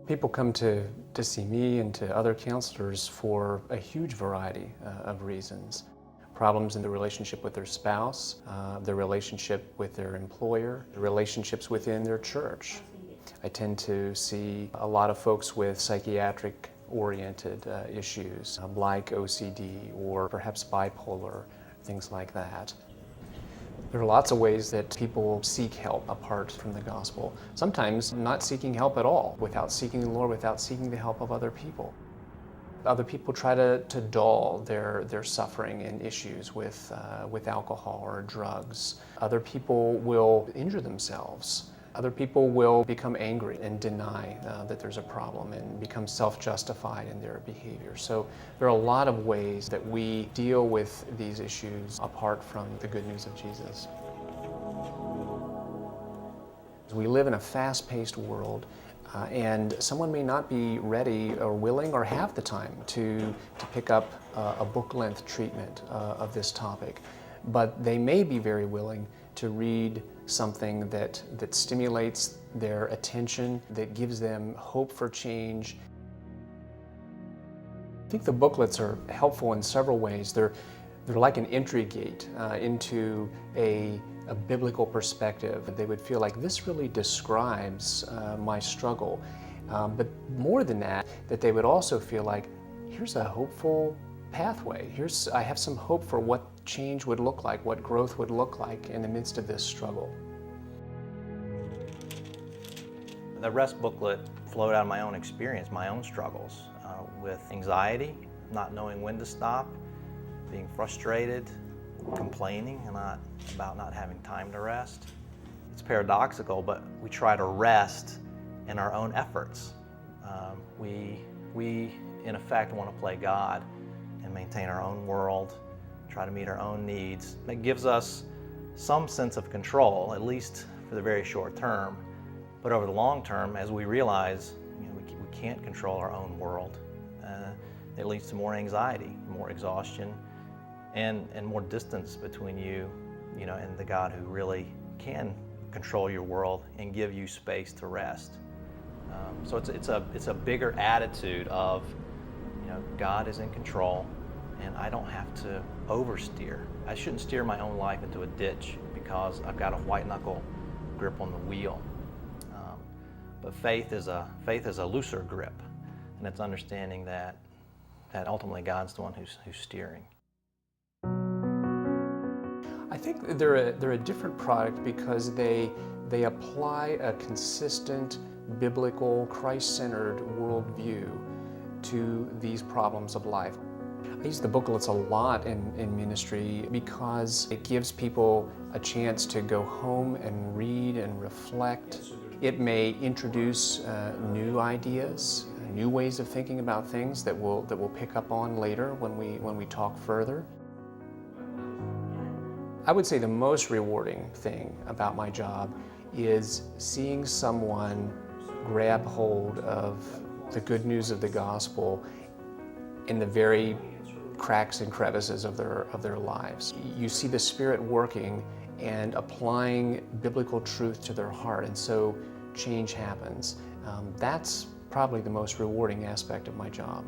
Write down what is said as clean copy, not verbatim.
People come to see me and to other counselors for a huge variety of reasons. Problems in the relationship with their spouse, their relationship with their employer, relationships within their church. I tend to see a lot of folks with psychiatric-oriented issues like OCD or perhaps bipolar, things like that. There are lots of ways that people seek help apart from the gospel. Sometimes not seeking help at all, without seeking the Lord, without seeking the help of other people. Other people try to dull their suffering and issues with alcohol or drugs. Other people will injure themselves. Other people will become angry and deny that there's a problem and become self-justified in their behavior. So there are a lot of ways that we deal with these issues apart from the good news of Jesus. We live in a fast-paced world, and someone may not be ready or willing or have the time to pick up a book-length treatment of this topic, but they may be very willing to read something that stimulates their attention, that gives them hope for change. I think the booklets are helpful in several ways. They're like an entry gate into a biblical perspective. They would feel like this really describes my struggle. But more than that, that they would also feel like, here's a hopeful pathway. I have some hope for what change would look like, what growth would look like in the midst of this struggle. The Rest booklet flowed out of my own experience, my own struggles with anxiety, not knowing when to stop, being frustrated, complaining about not having time to rest. It's paradoxical, but we try to rest in our own efforts. We in effect want to play God and maintain our own world, try to meet our own needs. It gives us some sense of control, at least for the very short term. But over the long term, as we realize we can't control our own world, it leads to more anxiety, more exhaustion, and more distance between you and the God who really can control your world and give you space to rest. So it's a bigger attitude of God is in control, and I don't have to oversteer. I shouldn't steer my own life into a ditch because I've got a white knuckle grip on the wheel. But faith is a looser grip, and it's understanding that ultimately God's the one who's steering. I think they're a different product because they apply a consistent, biblical, Christ-centered worldview to these problems of life. I use the booklets a lot in ministry because it gives people a chance to go home and read and reflect. It may introduce new ideas, new ways of thinking about things that we'll pick up on later when we talk further. I would say the most rewarding thing about my job is seeing someone grab hold of the good news of the gospel in the very cracks and crevices of their lives. You see the Spirit working and applying biblical truth to their heart, and so change happens. That's probably the most rewarding aspect of my job.